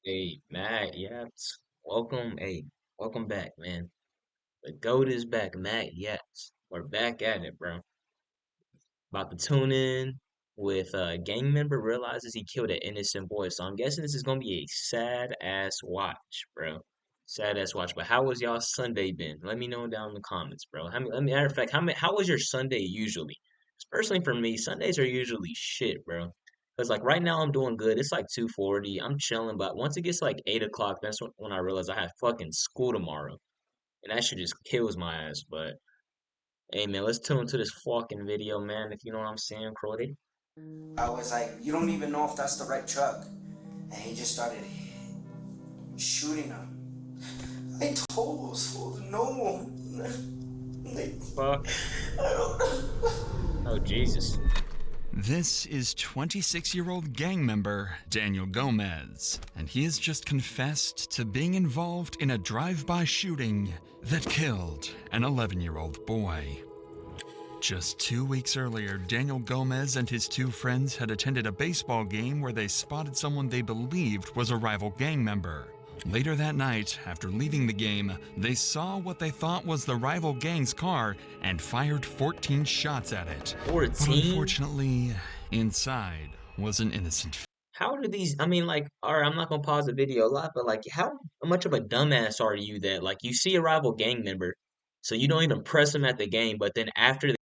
Hey, Matt, yes. Welcome back, man. The GOAT is back, Matt, yes. We're back at it, bro. About to tune in with a gang member realizes he killed an innocent boy. So I'm guessing this is gonna be a sad ass watch, bro. Sad ass watch. But how was y'all Sunday been? Let me know down in the comments, bro. Matter of fact, how was your Sunday usually? 'Cause personally for me, Sundays are usually shit, bro. Cause like right now I'm doing good. It's like 2:40. I'm chilling, but once it gets like 8 o'clock, that's when I realize I have fucking school tomorrow. And that shit just kills my ass. But hey man, let's tune into this fucking video, man. If you know what I'm saying, Crody. I was like, you don't even know if that's the right truck. And he just started shooting him. I told those fools no. They, Fuck. I don't. Oh Jesus. This is 26-year-old gang member Daniel Gomez, and he has just confessed to being involved in a drive-by shooting that killed an 11-year-old boy. Just 2 weeks earlier, Daniel Gomez and his two friends had attended a baseball game where they spotted someone they believed was a rival gang member. Later that night, after leaving the game, they saw what they thought was the rival gang's car and fired 14 shots at it. But 14? unfortunately, inside was an innocent. How do these, like, alright, I'm not gonna pause the video a lot, but like, how much of a dumbass are you that, like, you see a rival gang member, so you don't even press him at the game, but then after the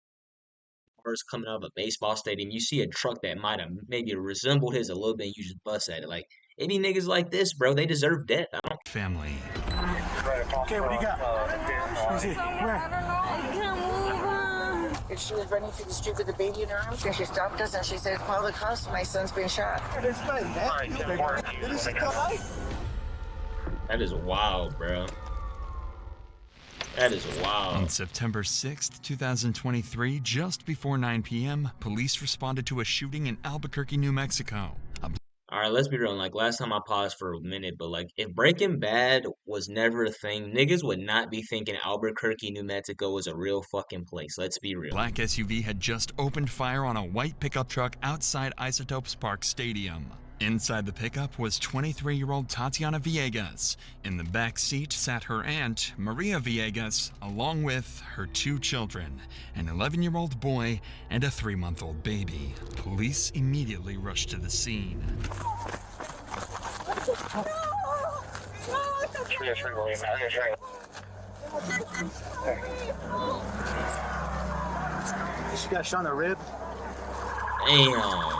cars coming out of a baseball stadium, you see a truck that might have maybe resembled his a little bit, and you just bust at it. Like, any niggas like this, bro, they deserve death. I don't. Family. Okay, what do you got? Let me see. Where? And she was running through the street with the baby in her arms, and she stopped us and she said, call the cops, my son's been shot. It's my nephew. Did he come? That is wild, bro. That is On wild. September 6th, 2023, just before 9 p.m., police responded to a shooting in Albuquerque, New Mexico. All right, let's be real. Like last time I paused for a minute, but like if Breaking Bad was never a thing, niggas would not be thinking Albuquerque, New Mexico is a real fucking place. Let's be real. Black SUV had just opened fire on a white pickup truck outside Isotopes Park Stadium. Inside the pickup was 23-year-old Tatiana Villegas. In the back seat sat her aunt, Maria Villegas, along with her two children, an 11-year-old boy and a 3-month-old baby. Police immediately rushed to the scene. She got shot in the rib. Damn.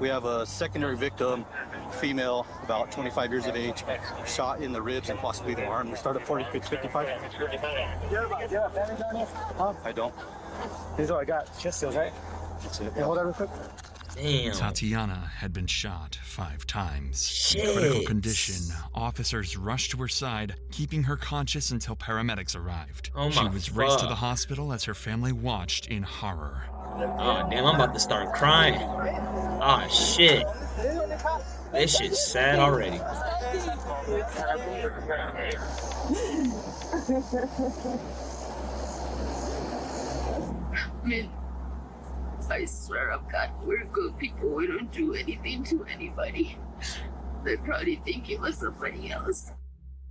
We have a secondary victim, female, about 25 years of age, shot in the ribs and possibly the arm. We start at 55. Yeah, bandage on you? Huh? I don't. This is all I got. Chest seals, right? That's it. Hey, hold that real quick. Damn. Tatiana had been shot 5 times. In Shit. critical condition, officers rushed to her side, keeping her conscious until paramedics arrived. Oh She my was raced to the fuck. hospital as her family watched in horror. Oh damn, I'm about to start crying. Oh shit. This shit's sad already. mean, I swear up God, we're good people. We don't do anything to anybody. They probably think it was somebody else.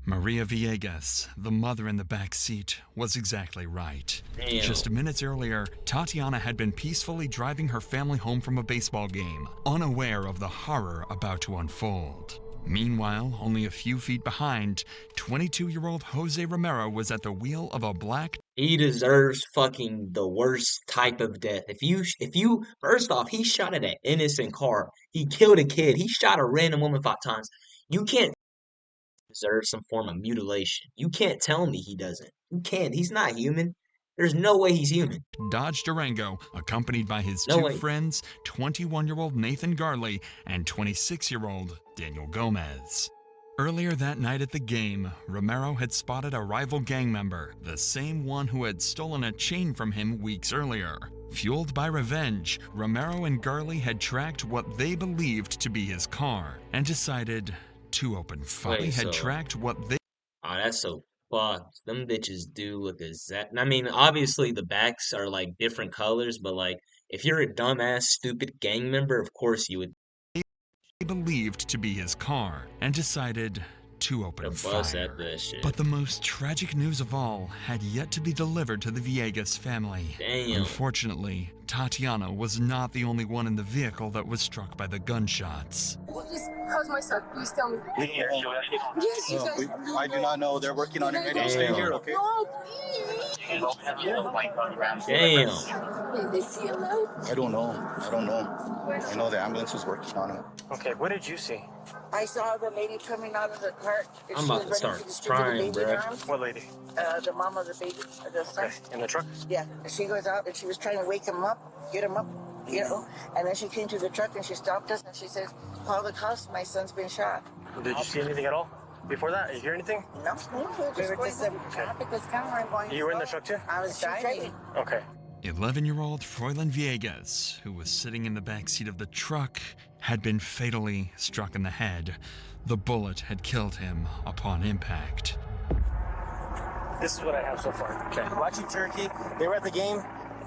Maria Villegas, the mother in the back seat, was exactly right. Damn. Just minutes earlier, Tatiana had been peacefully driving her family home from a baseball game, unaware of the horror about to unfold. Meanwhile, only a few feet behind, 22-year-old Jose Romero was at the wheel of a black. He deserves fucking the worst type of death. First off, he shot at an innocent car. He killed a kid. He shot a random woman 5 times. You can't deserve some form of mutilation. You can't tell me he doesn't. You can't. He's not human. There's no way he's human. Dodge Durango, accompanied by his No two way. friends, 21-year-old Nathan Garley and 26-year-old Daniel Gomez. Earlier that night at the game, Romero had spotted a rival gang member, the same one who had stolen a chain from him weeks earlier. Fueled by revenge, Romero and Garley had tracked what they believed to be his car and decided to open fire. They Wait, had so tracked what they. oh, that's so fucked. Them bitches do look exact. I mean, obviously the backs are like different colors, but like if you're a dumbass, stupid gang member, of course you would. believed to be his car and decided to open The bus fire. at that shit. But the most tragic news of all had yet to be delivered to the Villegas family. Damn. Unfortunately, Tatiana was not the only one in the vehicle that was struck by the gunshots. How's my son? Please tell me. Yes, you guys. I do not know. They're working on it. Maybe stay Damn. here, okay? No, please. Damn. Wait, they see him now? I don't know. I know the ambulance was working on it. Okay, what did you see? I saw the lady coming out of the cart. and I'm she about was to ready start to distribute the crying, baby in bruh. arms. What lady? The mom of the baby, the son. Okay, in the truck? Yeah, she goes out and she was trying to wake him up, get him up, you know. And then she came to the truck and she stopped us and she says, "Call the cops. My son's been shot." Did you see anything at all before that? Did you hear anything? No, we were just traffic was coming going. You were in the truck too? I was driving. Okay. 11-year-old Froylan Villegas, who was sitting in the backseat of the truck, had been fatally struck in the head. The bullet had killed him upon impact. This is what I have so far. Okay. Watching Turkey, they were at the game,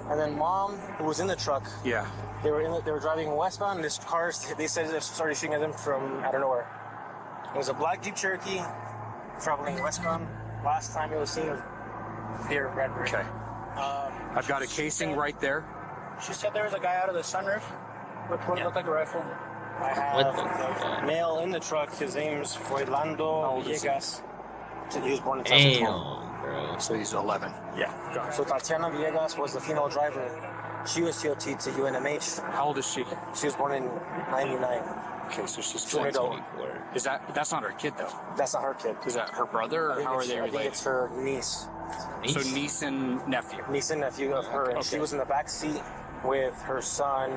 and then mom, who was in the truck, Yeah. they were driving westbound, and this car, they said they started shooting at them from I don't know where. It was a black Jeep Cherokee traveling westbound. Last time it was seen was near Redbird. Okay. I've got a casing right there. She said there was a guy out of the sunroof with what looked like a rifle. I have What the a male in the truck. His name's Froilando Villegas. He was born in 2012. Damn, bro. So he's 11. Yeah. So Tatiana Villegas was the female driver. She was COT to UNMH. How old is she? She was born in 99. Okay, so she's She's an 20. adult. Is that's not her kid though? That's not her kid. Is that her brother, or how are they I think related? it's her niece. So niece and nephew. Niece and nephew of her. And she Okay. was in the back seat with her son,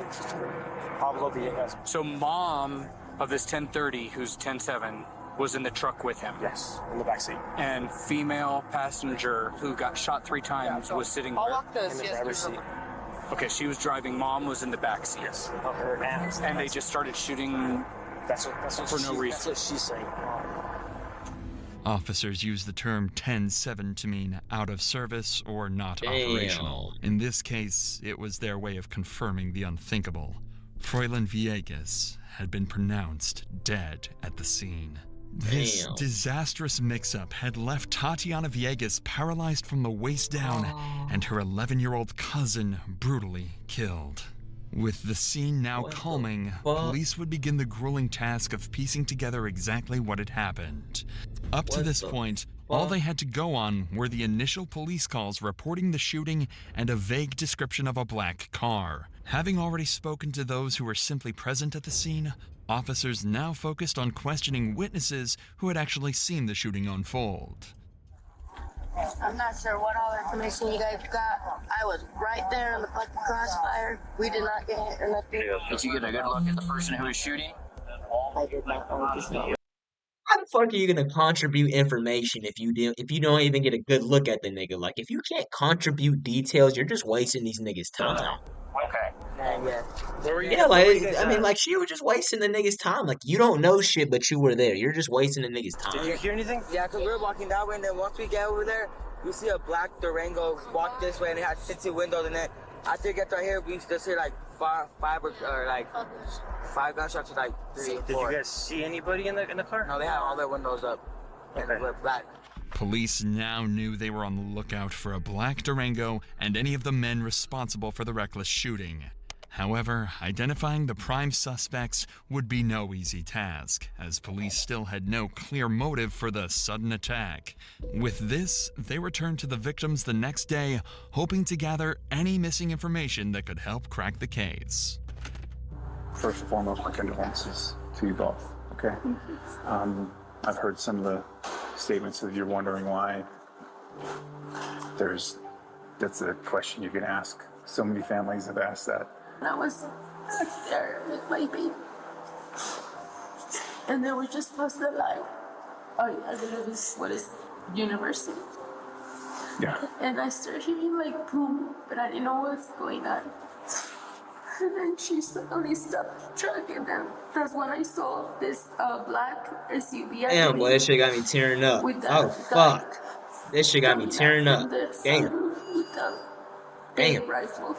Pablo Villegas. So mom of this 1030, who's 10-7, was in the truck with him. Yes, in the back seat. And female passenger who got shot 3 times was sitting I'll there. walk this. In the Yes, driver's give seat. her- Okay, she was driving. Mom was in the back seat. Yes. Of her aunt. And they just started shooting. That's what for no reason. That's what she's saying. Officers use the term 10-7 to mean out of service or not Damn. operational. In this case, it was their way of confirming the unthinkable. Froylan Villegas had been pronounced dead at the scene. This Damn. disastrous mix-up had left Tatiana Villegas paralyzed from the waist down and her 11-year-old cousin brutally killed. With the scene now What the calming, fuck? police would begin the grueling task of piecing together exactly what had happened. Up to What this the point, all fuck? they had to go on were the initial police calls reporting the shooting and a vague description of a black car. Having already spoken to those who were simply present at the scene, officers now focused on questioning witnesses who had actually seen the shooting unfold. I'm not sure what all information you guys got. I was right there in the fucking crossfire. We did not get hit or nothing. Did you get a good look at the person who was shooting? I did not know this. How the fuck are you gonna contribute information if you don't even get a good look at the nigga? Like if you can't contribute details, you're just wasting these niggas' time. Okay. Yeah. Yeah, like I mean, like she was just wasting the niggas' time. Like you don't know shit, but you were there. You're just wasting the niggas' Did you time. hear anything? Yeah, because we were walking that way, and then once we get over there, we see a black Durango walk this way, and it had 60 windows, and then after it gets right here, we just hear like five gunshots, like 3 or 4. Did you guys see anybody in the car? No, they had all their windows up, and they were black. Police now knew they were on the lookout for a black Durango and any of the men responsible for the reckless shooting. However, identifying the prime suspects would be no easy task, as police still had no clear motive for the sudden attack. With this, they returned to the victims the next day, hoping to gather any missing information that could help crack the case. First and foremost, my condolences to you both, okay? I've heard some of the statements that you're wondering why. That's a question you can ask. So many families have asked that. I was there with my baby. And then we just passed the line. I believe it's what is university. Yeah. And I started hearing like boom, but I didn't know what's going on. And then she suddenly stopped the truck, and then that's when I saw this black SUV. Damn, boy, that shit got me tearing up. With the Oh fuck, this shit got me tearing up. Damn, With the damn, rifle.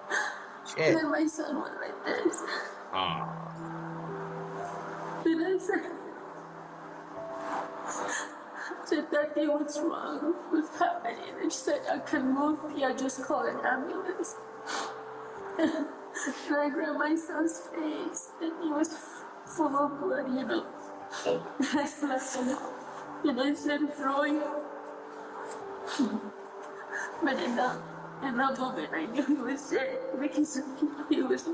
And shit. then my son went like this. Aw. And I said, Daddy, what's wrong? What's happening? And she said, I can move here, just call an ambulance. And I grabbed my son's face, and he was full of blood, you know. And I slapped him, and I said, throw him. But in that moment, I knew he was dead because he was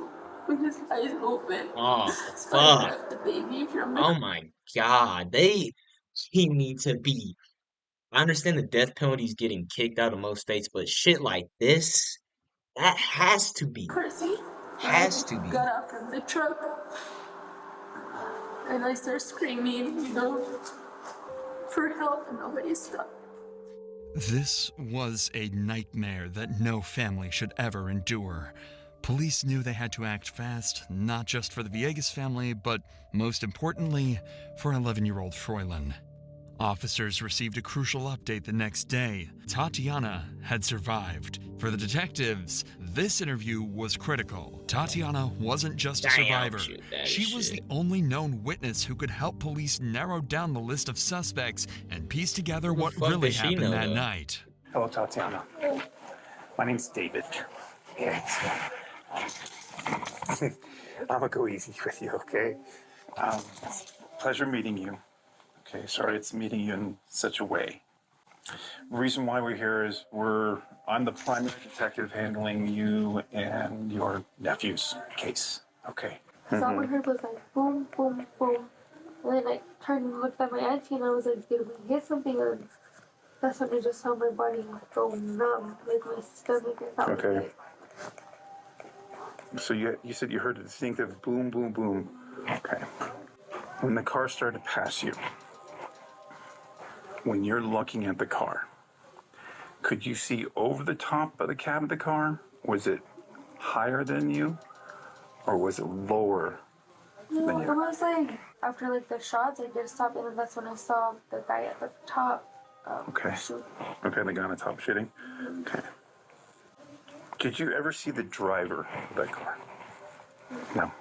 with his eyes open. Oh, So I fuck. grabbed the baby from the Oh my God. He need to be. I understand the death penalty is getting kicked out of most states, but shit like this, that has to be. Percy. Has I to be. got out from the truck and I started screaming, you know, for help, and nobody stopped. This was a nightmare that no family should ever endure. Police knew they had to act fast, not just for the Villegas family, but most importantly, for 11-year-old Froylan. Officers received a crucial update the next day. Tatiana had survived. For the detectives, this interview was critical. Tatiana wasn't just a survivor. She was the only known witness who could help police narrow down the list of suspects and piece together what really happened that night. Hello, Tatiana. My name's David. Okay. I'm gonna go easy with you, okay? Pleasure meeting you. Okay, sorry it's meeting you in such a way. The reason why we're here is I'm the primary detective handling you and your nephew's case. Okay. So all I heard was like boom, boom, boom. And then I turned and looked at my auntie and I was like, did we hit something? And that's when I just saw my body go numb, like my stomach and that was Okay. it. So you said you heard a distinctive boom, boom, boom. Okay. When the car started to pass you, when you're looking at the car, could you see over the top of the cab of the car? Was it higher than you, or was it lower No, than it you? was like after like the shots, I did stop, and then that's when I saw the guy at the top. Okay. Shoot. Okay, the guy on the top shooting. Okay. Did you ever see the driver of that car? No.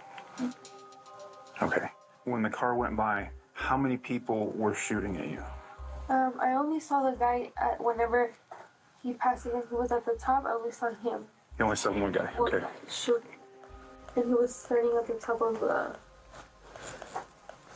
Okay. When the car went by, how many people were shooting at you? I only saw the guy whenever he passed and he was at the top. I only saw him. You only saw one guy. Okay. Shooting. And he was standing at the top of the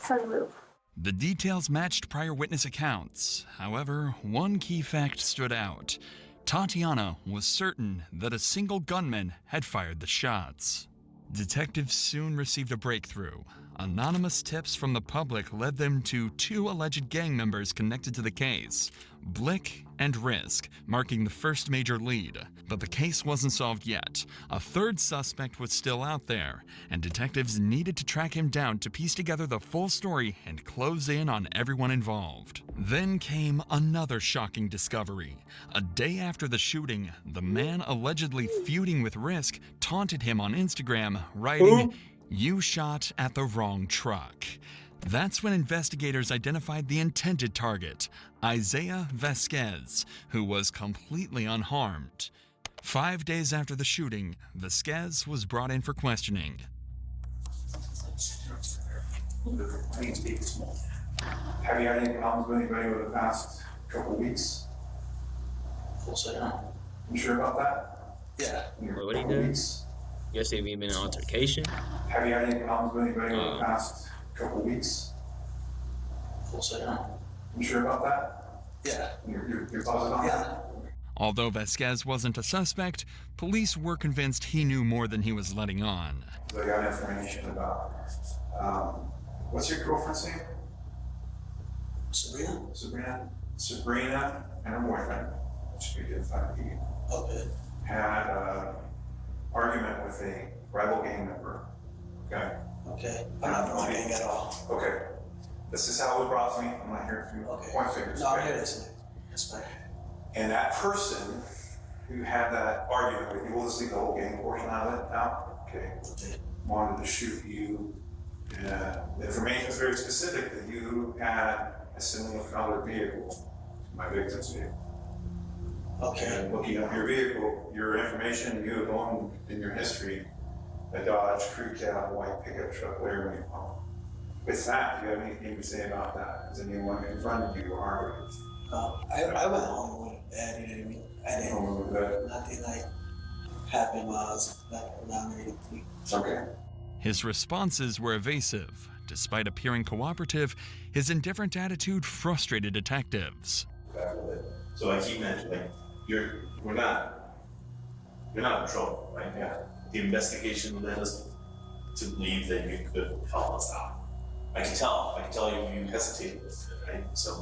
sunroof. The details matched prior witness accounts. However, one key fact stood out. Tatiana was certain that a single gunman had fired the shots. Detectives soon received a breakthrough. Anonymous tips from the public led them to two alleged gang members connected to the case, Blick and Risk, marking the first major lead. But the case wasn't solved yet. A third suspect was still out there, and detectives needed to track him down to piece together the full story and close in on everyone involved. Then came another shocking discovery. A day after the shooting, the man allegedly feuding with Risk taunted him on Instagram, writing, "You shot at the wrong truck." That's when investigators identified the intended target, Isaiah Vasquez, who was completely unharmed. 5 days after the shooting, Vasquez was brought in for questioning. Have you had any problems with anybody over the past couple weeks? Full sit down. You sure about that? Yeah. What he did? Guess they've been in an altercation. Have you had any problems with anybody over the past couple weeks? Full sit down. You sure about that? Yeah. You're positive on that? Although Vasquez wasn't a suspect, police were convinced he knew more than he was letting on. I got information about, what's your girlfriend's name? Sabrina and her boyfriend, which we did find Okay. had an argument with a rival gang member. Okay? Okay. I'm not wrong gang at all. Okay. This is how it brought to me. I'm not here to point fingers. No, I'm okay? here listening. That's fine. And that person who had that argument with you, we'll just leave the whole gang portion out of it now. Okay. Wanted to shoot you. The information is very specific that you had a similar colored vehicle to my victim's vehicle. Okay. And looking up your vehicle, your information, you have owned in your history a Dodge Crew Cab white pickup truck, whatever you call it. With that, do you have anything to say about that? Has anyone confronted you or argued with you? I went home with bed, you know what I mean? I didn't, Home with that? nothing like happened while I was like around or anything. Okay. His responses were evasive. Despite appearing cooperative, his indifferent attitude frustrated detectives. So like he mentioned, like you're not in trouble, right? Yeah. The investigation led us to believe that you could help us out. I can tell you hesitated with it, right? So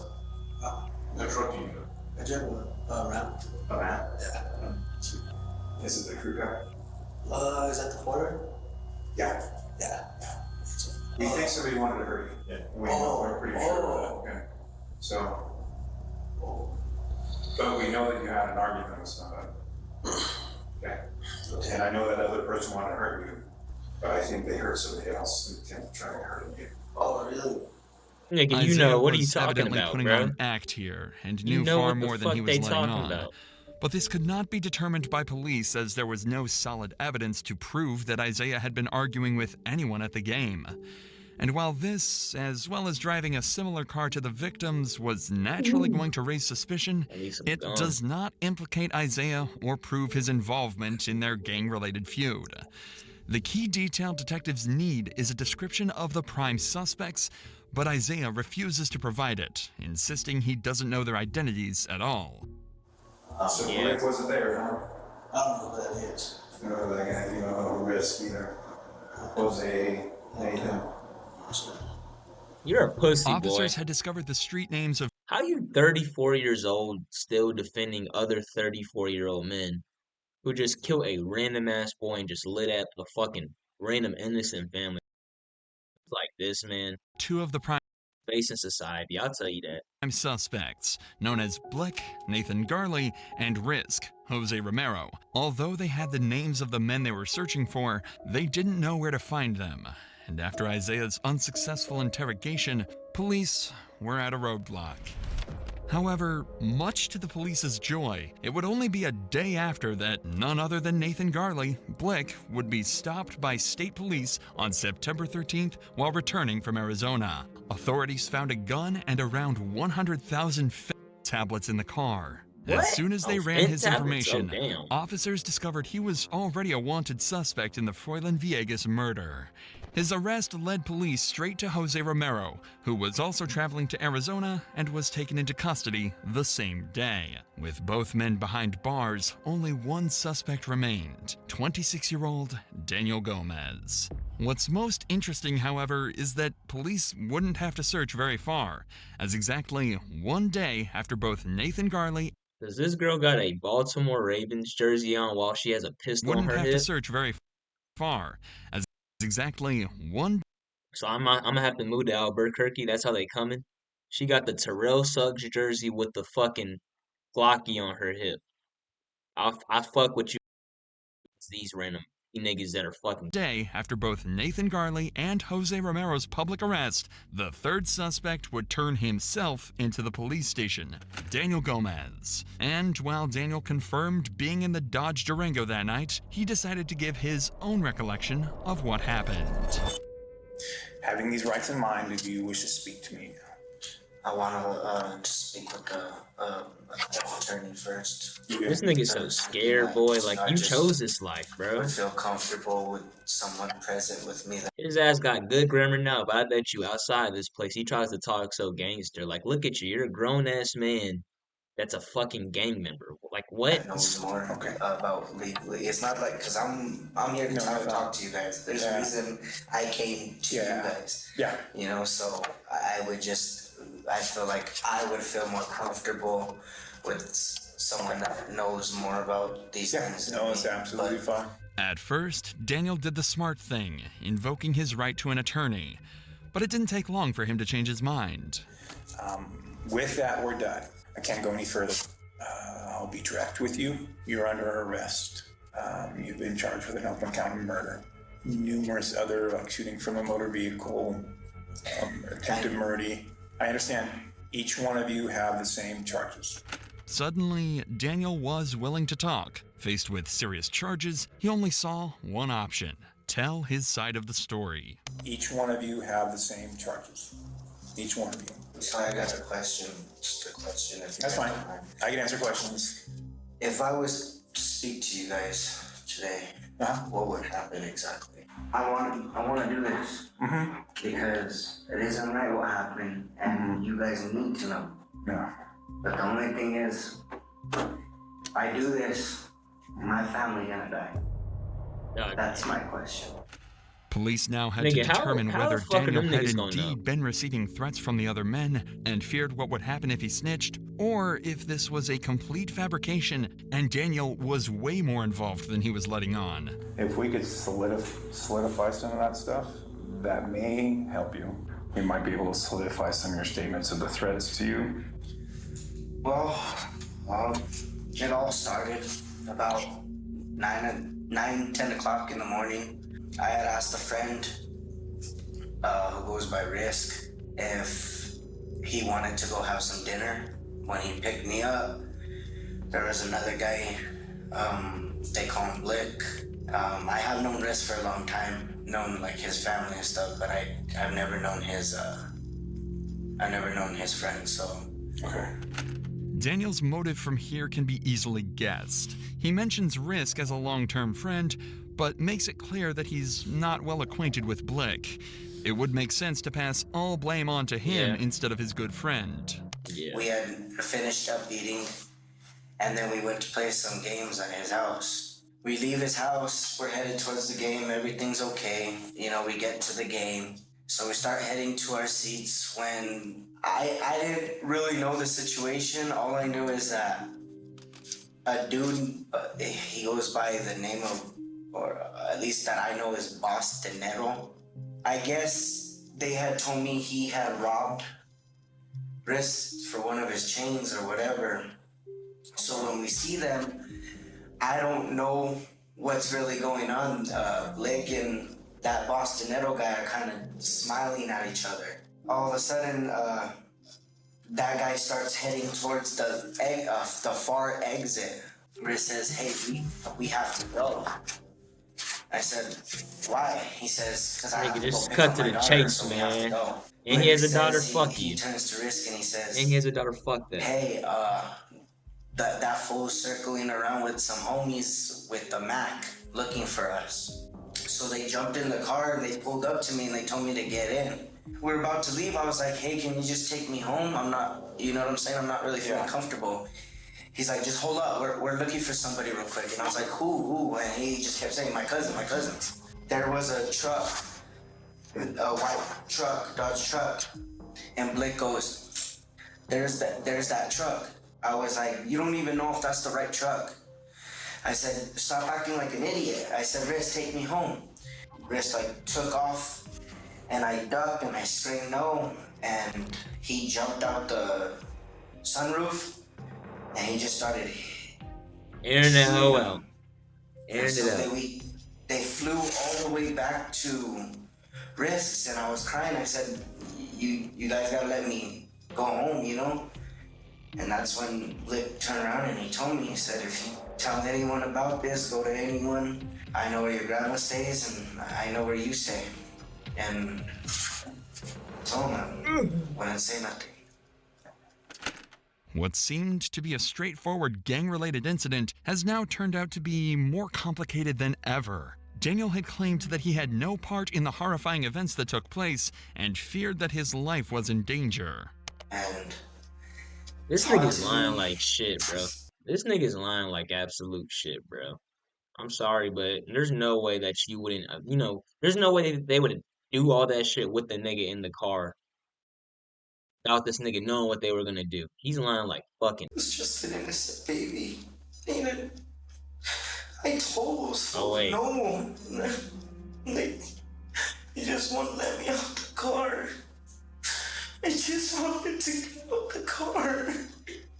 what truck do you go? I drove around. Around? Yeah. This is the crew car? Is that the Ford? Yeah. Yeah. We think somebody wanted to hurt you. Yeah. We're pretty sure of that. Okay. So, but we know that you had an argument with somebody. Okay. And I know that other person wanted to hurt you, but I think they hurt somebody else and attempted to try to hurt you. Oh, really? Nigga, you Isaiah know, what are you was talking evidently about, putting bro? on an act here and You knew know far what the more than he fuck was they letting talking on. about. But this could not be determined by police as there was no solid evidence to prove that Isaiah had been arguing with anyone at the game. And while this, as well as driving a similar car to the victims, was naturally going to raise suspicion, it does not implicate Isaiah or prove his involvement in their gang-related feud. The key detail detectives need is a description of the prime suspects, but Isaiah refuses to provide it, insisting he doesn't know their identities at all. So Rick wasn't there, huh? I don't know who that is. You know that guy, you know, Risk either. Jose, Nathan. You're a pussy, boy. Officers had discovered the street names of How you 34 years old still defending other 34-year-old men who just killed a random ass boy and just lit at the fucking random innocent family like this, man? two of the prime Facing society, I'll tell you that. suspects, known as Blick, Nathan Garley, and Risk, Jose Romero. Although they had the names of the men they were searching for, they didn't know where to find them. And after Isaiah's unsuccessful interrogation, police were at a roadblock. However, much to the police's joy, it would only be a day after that none other than Nathan Garley, Blick, would be stopped by state police on September 13th while returning from Arizona. Authorities found a gun and around 100,000 tablets in the car. What? As soon as they Oh, ran his tablets? information, Oh, damn. officers discovered he was already a wanted suspect in the Froylan Villegas murder. His arrest led police straight to Jose Romero, who was also traveling to Arizona and was taken into custody the same day. With both men behind bars, only one suspect remained, 26-year-old Daniel Gomez. What's most interesting, however, is that police wouldn't have to search very far, as exactly one day after both Nathan Garley Does this girl got a Baltimore Ravens jersey on while she has a pistol on wouldn't her have hip? to search very far, as exactly one So I'm gonna have to move to Albuquerque. That's how they coming. She got the Terrell Suggs jersey with the fucking Glocky on her hip. I fuck with you, these random niggas that are fucking. day after both Nathan Garley and Jose Romero's public arrest, the third suspect would turn himself into the police station, Daniel Gomez. And while Daniel confirmed being in the Dodge Durango that night, he decided to give his own recollection of what happened. Having these rights in mind, do you wish to speak to me? I want to speak with the attorney first. This nigga's so scared, boy. Like, you chose this life, I bro. would feel comfortable with someone present with me. His ass got good grammar now, but I bet you outside this place, he tries to talk so gangster. Like, look at you. You're a grown ass man that's a fucking gang member. Like, what? That knows more about legally. It's not like, because I'm here to talk to you guys. There's a reason I came to you guys. Yeah. You know, so I feel like I would feel more comfortable with someone that knows more about these things. No, it's absolutely fine. At first, Daniel did the smart thing, invoking his right to an attorney. But it didn't take long for him to change his mind. With that, we're done. I can't go any further. I'll be direct with you. You're under arrest. You've been charged with an open count of murder. Numerous other, like shooting from a motor vehicle, attempted murder. I understand each one of you have the same charges. Suddenly, Daniel was willing to talk. Faced with serious charges, he only saw one option: tell his side of the story. Each one of you have the same charges. Each one of you. So I got a question. Just a question. If That's fine. I can answer questions. If I was to speak to you guys today, what would happen exactly? I want to do this because it isn't right what happened, and you guys need to know. Yeah. But the only thing is, I do this, my family gonna die. That's my question. Police now had to Nigga, determine how whether the fuck are Daniel them had niggas gonna know? indeed been receiving threats from the other men and feared what would happen if he snitched, or if this was a complete fabrication and Daniel was way more involved than he was letting on. If we could solidify some of that stuff, that may help you. We might be able to solidify some of your statements of the threats to you. Well, it all started about 10 o'clock in the morning. I had asked a friend who goes by Risk if he wanted to go have some dinner. When he picked me up, there was another guy, they call him Blick. I have known Risk for a long time, known like his family and stuff, but I've never known his friends, so. Okay. Daniel's motive from here can be easily guessed. He mentions Risk as a long-term friend, but makes it clear that he's not well acquainted with Blick. It would make sense to pass all blame on to him instead of his good friend. We had finished up eating, and then we went to play some games at his house. We leave his house, we're headed towards the game, everything's okay. You know, we get to the game. So we start heading to our seats when I didn't really know the situation. All I knew is that a dude, he goes by the name of, or at least that I know is Boss Dinero. I guess they had told me he had robbed Risk for one of his chains or whatever. So when we see them, I don't know what's really going on. Blake and that Boss Dinero guy are kind of smiling at each other. All of a sudden, that guy starts heading towards the far exit. Risk says, "Hey, we have to go." I said, "Why?" He says, "Because I have to go just pick cut up to my the daughter, chase, so we have to man. go." And he has a Rick daughter, says fuck he you. turns to Risk and he says, And he has a daughter, fuck that. "Hey, that fool circling around with some homies with the Mac looking for us." So they jumped in the car and they pulled up to me and they told me to get in. We were about to leave. I was like, "Hey, can you just take me home? I'm not, you know what I'm saying? I'm not really feeling comfortable." He's like, "Just hold up. We're looking for somebody real quick." And I was like, "Who?" And he just kept saying, my cousin. There was a truck, a white truck, Dodge truck. And Blake goes, there's that truck." I was like, "You don't even know if that's the right truck." I said, "Stop acting like an idiot." I said, "Risk, take me home." Risk like took off and I ducked and I screamed no. And he jumped out the sunroof and he just started airing that hoe out. Airing so it out. They flew all the way back to Risks and I was crying. I said, you guys gotta let me go home, you know? And that's when Blick turned around and he told me, he said, "If you tell anyone about this, go to anyone. I know where your grandma stays and I know where you stay." And I told him I wouldn't say nothing. What seemed to be a straightforward gang-related incident has now turned out to be more complicated than ever. Daniel had claimed that he had no part in the horrifying events that took place and feared that his life was in danger. And this nigga's lying like shit, bro. This nigga's lying like absolute shit, bro. I'm sorry, but there's no way that you wouldn't, there's no way they would do all that shit with the nigga in the car without this nigga knowing what they were gonna do. He's lying like fucking. It's just an innocent baby. I told those Oh, wait. no. They just won't let me out the car. I just wanted to get out the car.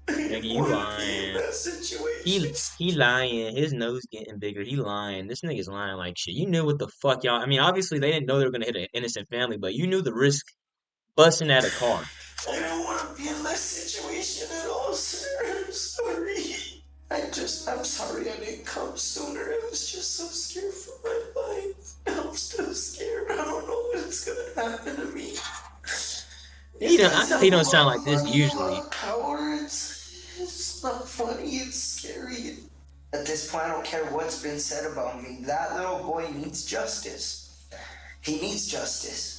Nigga, you lying. That situation. He lying. His nose getting bigger. He lying. This nigga's lying like shit. You knew what the fuck y'all. I mean, obviously they didn't know they were gonna hit an innocent family, but you knew the risk busting at a car. I don't want to be in that situation at all, sir. I'm sorry. I'm sorry I didn't come sooner. I was just so scared for my life. eyes. I'm still scared. I don't know what's gonna happen to me. He You don't. I guys know have he a don't sound lot like of this money, a usually. lot of power. It's not funny. It's scary. At this point, I don't care what's been said about me. That little boy needs justice. He needs justice.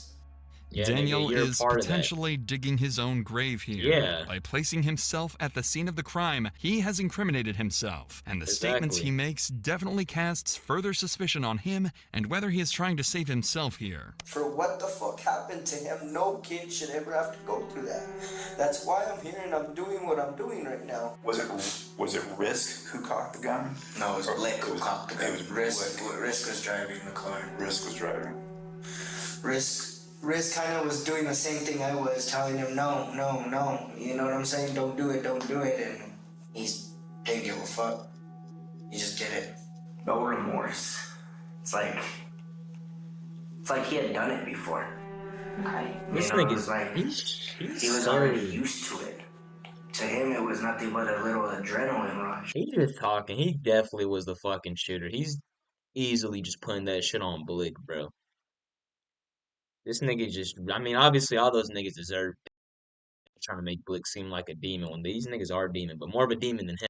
Yeah, nigga, Daniel you're a is part of that. potentially digging his own grave here. Yeah, By placing himself at the scene of the crime, he has incriminated himself, and the statements he exactly. makes definitely casts further suspicion on him and whether he is trying to save himself here. For what the fuck happened to him, no kid should ever have to go through that. That's why I'm here and I'm doing what I'm doing right now. Was it Risk who cocked the gun? No, it was Blick who cocked the gun. It was Risk was driving the car. Risk was driving. Risk kind of was doing the same thing I was, telling him no, no, no. You know what I'm saying? Don't do it, don't do it. And he's didn't give a fuck. He just did it. No remorse. It's like he had done it before. Okay. This You know, it nigga's was like he's he was so. already used to it. To him, it was nothing but a little adrenaline rush. He's just talking. He definitely was the fucking shooter. He's easily just putting that shit on Blick, bro. This nigga just. I mean, obviously, all those niggas deserve trying to make Blick seem like a demon when these niggas are demon, but more of a demon than him.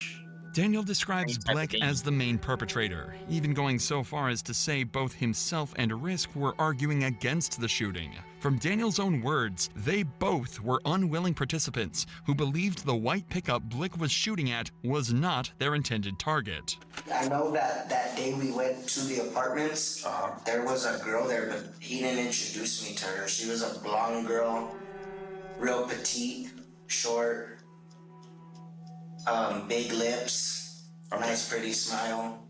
Daniel Same describes type of Blick demon. as the main perpetrator, even going so far as to say both himself and Risk were arguing against the shooting. From Daniel's own words, they both were unwilling participants who believed the white pickup Blick was shooting at was not their intended target. I know that day we went to the apartments, there was a girl there, but he didn't introduce me to her. She was a blonde girl, real petite, short, big lips, nice pretty smile.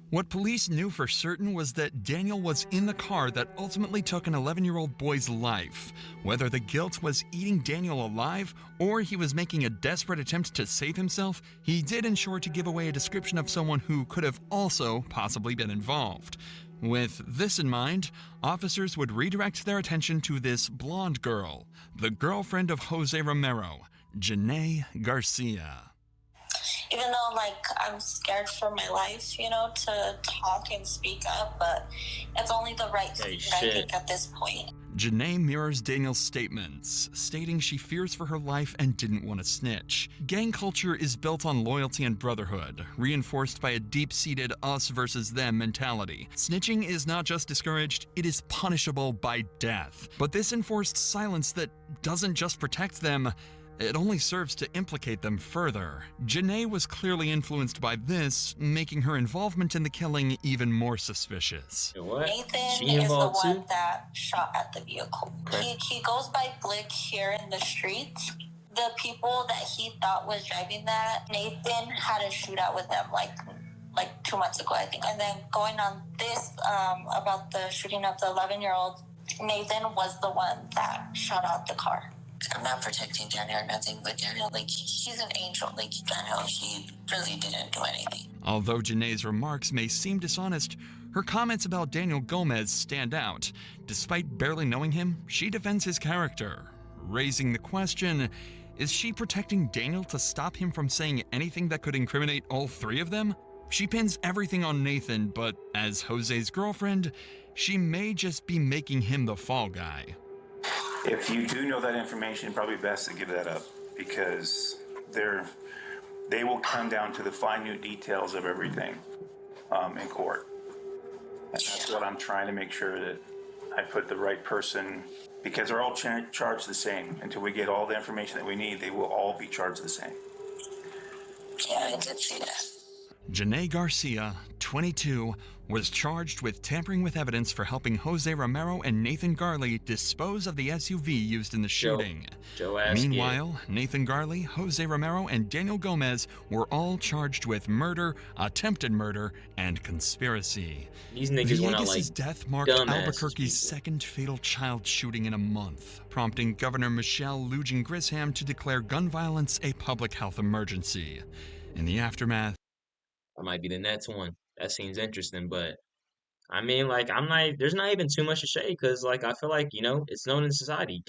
What police knew for certain was that Daniel was in the car that ultimately took an 11-year-old boy's life. Whether the guilt was eating Daniel alive or he was making a desperate attempt to save himself, he did ensure to give away a description of someone who could have also possibly been involved. With this in mind, officers would redirect their attention to this blonde girl, the girlfriend of Jose Romero, Janae Garcia. Even though, like, I'm scared for my life, you know, to talk and speak up, but it's only the right thing, I think, at this point. Janae mirrors Daniel's statements, stating she fears for her life and didn't want to snitch. Gang culture is built on loyalty and brotherhood, reinforced by a deep-seated us versus them mentality. Snitching is not just discouraged, it is punishable by death. But this enforced silence that doesn't just protect them, it only serves to implicate them further. Janae was clearly influenced by this, making her involvement in the killing even more suspicious. Nathan is the one that shot at the vehicle. Okay. He goes by Blick here in the streets. The people that he thought was driving that, Nathan had a shootout with them like 2 months ago, I think. And then going on this, about the shooting of the 11-year-old, Nathan was the one that shot out the car. I'm not protecting Daniel or nothing, but Daniel, like, he's an angel. Like, Daniel, he really didn't do anything. Although Janae's remarks may seem dishonest, her comments about Daniel Gomez stand out. Despite barely knowing him, she defends his character, raising the question, is she protecting Daniel to stop him from saying anything that could incriminate all three of them? She pins everything on Nathan, but as Jose's girlfriend, she may just be making him the fall guy. If you do know that information, probably best to give that up because they will come down to the minute details of everything in court. And that's what I'm trying to make sure that I put the right person, because they're all charged the same. Until we get all the information that we need, they will all be charged the same. Yeah, I did see that. Janae Garcia, 22, was charged with tampering with evidence for helping Jose Romero and Nathan Garley dispose of the SUV used in the shooting. Meanwhile, Nathan Garley, Jose Romero, and Daniel Gomez were all charged with murder, attempted murder, and conspiracy. These niggas went out like Villegas' death marked Albuquerque's second fatal child shooting in a month, prompting Governor Michelle Lujan Grisham to declare gun violence a public health emergency. In the aftermath, that might be the next one. That seems interesting, but I mean, like, there's not even too much to say because, like, I feel like, you know, it's known in society.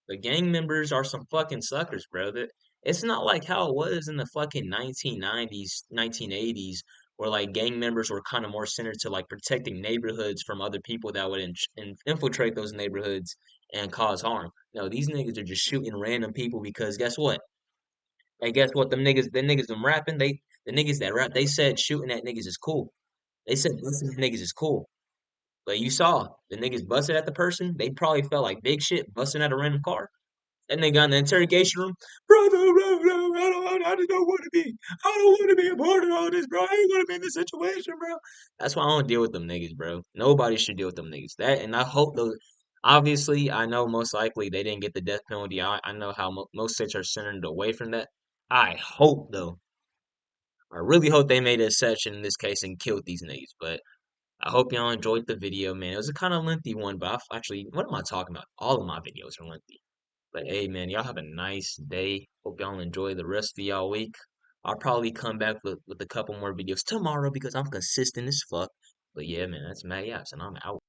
The gang members are some fucking suckers, bro. That It's not like how it was in the fucking 1990s, 1980s, where like gang members were kind of more centered to like protecting neighborhoods from other people that would infiltrate those neighborhoods and cause harm. No, these niggas are just shooting random people because guess what? Hey, guess what? The niggas them rapping, the niggas that rap, they said shooting at niggas is cool. They said busting at niggas is cool. But you saw the niggas busted at the person. They probably felt like big shit busting at a random car. And they got in the interrogation room. Bro, I just don't want to be. I don't want to be a part of all this, bro. I ain't want to be in this situation, bro. That's why I don't deal with them niggas, bro. Nobody should deal with them niggas. That and I hope those. Obviously, I know most likely they didn't get the death penalty. I know how most states are centered away from that. I hope though. I really hope they made an exception in this case and killed these niggas. But I hope y'all enjoyed the video, man. It was a kind of lengthy one, but actually, what am I talking about? All of my videos are lengthy. But hey, man, y'all have a nice day. Hope y'all enjoy the rest of y'all week. I'll probably come back with a couple more videos tomorrow because I'm consistent as fuck. But yeah, man, that's Matt Yaps, and I'm out.